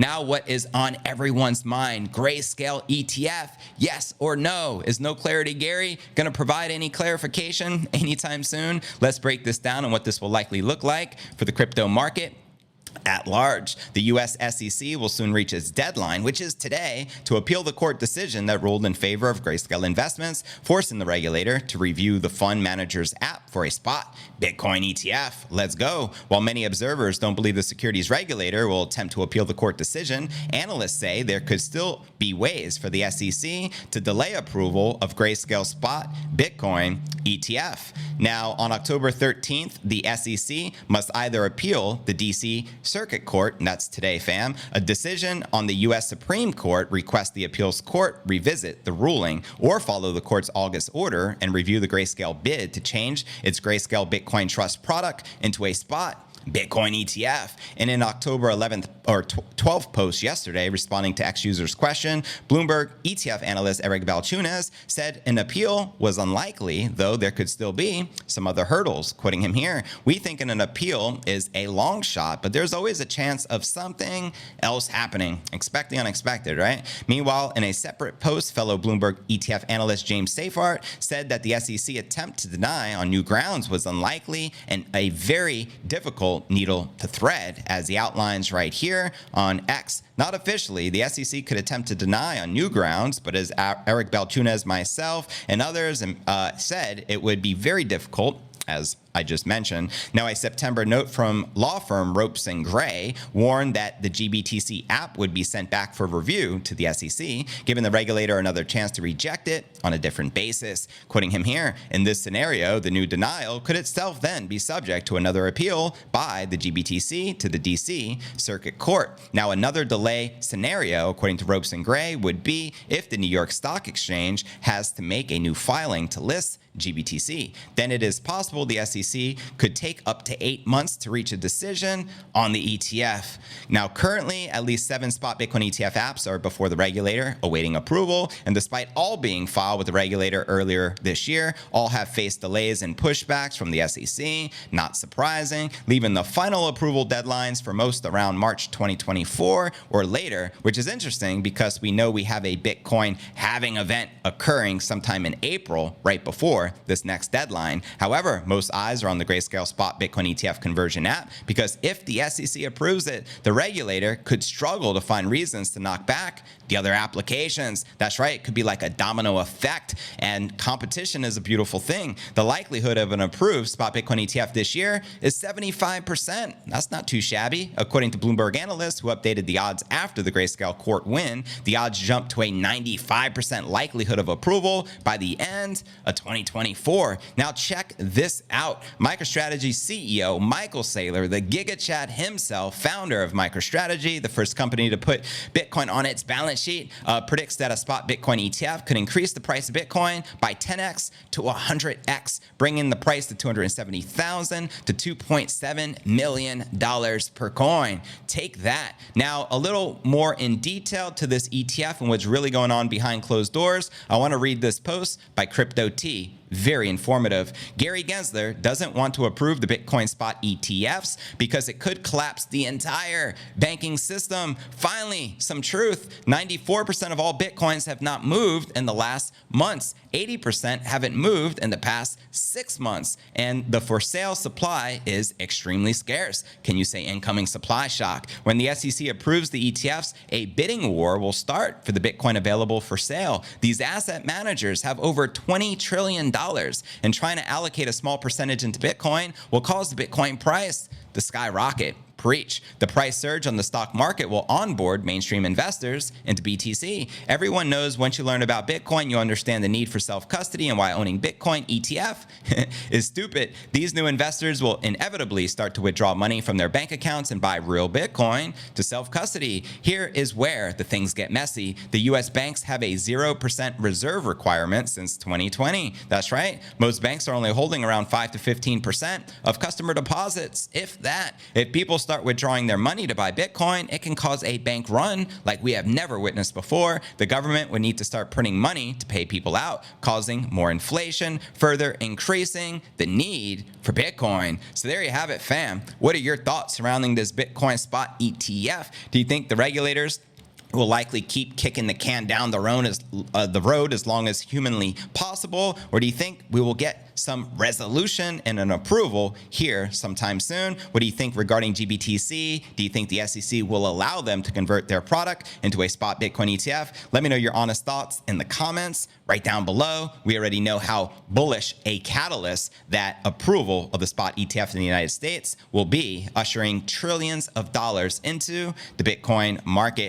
Now, what is on everyone's mind? Grayscale ETF, yes or no? Is no clarity Gary going to provide any clarification anytime soon? Let's break this down and what this will likely look like for the crypto market at large. The U.S. SEC will soon reach its deadline, which is today, to appeal the court decision that ruled in favor of Grayscale Investments, forcing the regulator to review the fund manager's app for a spot Bitcoin ETF. Let's go. While many observers don't believe the securities regulator will attempt to appeal the court decision, analysts say there could still be ways for the SEC to delay approval of Grayscale spot Bitcoin ETF. Now, on October 13th, the SEC must either appeal the D.C. Circuit Court, and that's today, fam, a decision on the U.S. Supreme Court, request the appeals court revisit the ruling, or follow the court's August order and review the Grayscale bid to change its Grayscale Bitcoin Trust product into a spot Bitcoin ETF. And in October 11th or 12th post yesterday, responding to X-users' question, Bloomberg ETF analyst Eric Balchunas said an appeal was unlikely, though there could still be some other hurdles. Quoting him here, "We think an appeal is a long shot, but there's always a chance of something else happening. Expect the unexpected," right? Meanwhile, in a separate post, fellow Bloomberg ETF analyst James Seyfarth said that the SEC attempt to deny on new grounds was unlikely and a very difficult needle to thread, as he outlines right here on X. Not officially, the SEC could attempt to deny on new grounds, but as Eric Balchunas, myself, and others said, it would be very difficult, as I just mentioned. Now, a September note from law firm Ropes & Gray warned that the GBTC app would be sent back for review to the SEC, giving the regulator another chance to reject it on a different basis. Quoting him here, "In this scenario, the new denial could itself then be subject to another appeal by the GBTC to the DC Circuit Court." Now, another delay scenario, according to Ropes & Gray, would be if the New York Stock Exchange has to make a new filing to list GBTC. Then it is possible the SEC could take up to 8 months to reach a decision on the ETF. Now, currently, at least 7 spot Bitcoin ETF apps are before the regulator awaiting approval. And despite all being filed with the regulator earlier this year, all have faced delays and pushbacks from the SEC. Not surprising, leaving the final approval deadlines for most around March 2024 or later, which is interesting because we know we have a Bitcoin halving event occurring sometime in April, right before this next deadline. However, most eyes are on the Grayscale spot Bitcoin ETF conversion app, because if the SEC approves it, the regulator could struggle to find reasons to knock back the other applications. That's right, it could be like a domino effect, and competition is a beautiful thing. The likelihood of an approved spot Bitcoin ETF this year is 75%. That's not too shabby. According to Bloomberg analysts who updated the odds after the Grayscale court win, the odds jumped to a 95% likelihood of approval by the end of 2024. Now check this out. MicroStrategy CEO Michael Saylor, the GigaChat himself, founder of MicroStrategy, the first company to put Bitcoin on its balance sheet, predicts that a spot Bitcoin ETF could increase the price of Bitcoin by 10x to 100x, bringing the price to $270,000 to $2.7 million per coin. Take that. Now, a little more in detail to this ETF and what's really going on behind closed doors, I want to read this post by Crypto T. Very informative. Gary Gensler doesn't want to approve the Bitcoin spot ETFs because it could collapse the entire banking system. Finally, some truth. 94% of all Bitcoins have not moved in the last months. 80% haven't moved in the past 6 months. And the for sale supply is extremely scarce. Can you say incoming supply shock? When the SEC approves the ETFs, a bidding war will start for the Bitcoin available for sale. These asset managers have over $20 trillion, and trying to allocate a small percentage into Bitcoin will cause the Bitcoin price to skyrocket. Preach. The price surge on the stock market will onboard mainstream investors into BTC. Everyone knows once you learn about Bitcoin, you understand the need for self-custody and why owning Bitcoin ETF is stupid. These new investors will inevitably start to withdraw money from their bank accounts and buy real Bitcoin to self-custody. Here is where the things get messy. The US banks have a 0% reserve requirement since 2020. That's right. Most banks are only holding around 5 to 15% of customer deposits, if that. If people start start withdrawing their money to buy Bitcoin, it can cause a bank run like we have never witnessed before. The government would need to start printing money to pay people out, causing more inflation, further increasing the need for Bitcoin. So there you have it, fam. What are your thoughts surrounding this Bitcoin spot ETF? Do you think the regulators will likely keep kicking the can down the road as long as humanly possible? Or do you think we will get some resolution and an approval here sometime soon? What do you think regarding GBTC? Do you think the SEC will allow them to convert their product into a spot Bitcoin ETF? Let me know your honest thoughts in the comments right down below. We already know how bullish a catalyst that approval of the spot ETF in the United States will be, ushering trillions of dollars into the Bitcoin market.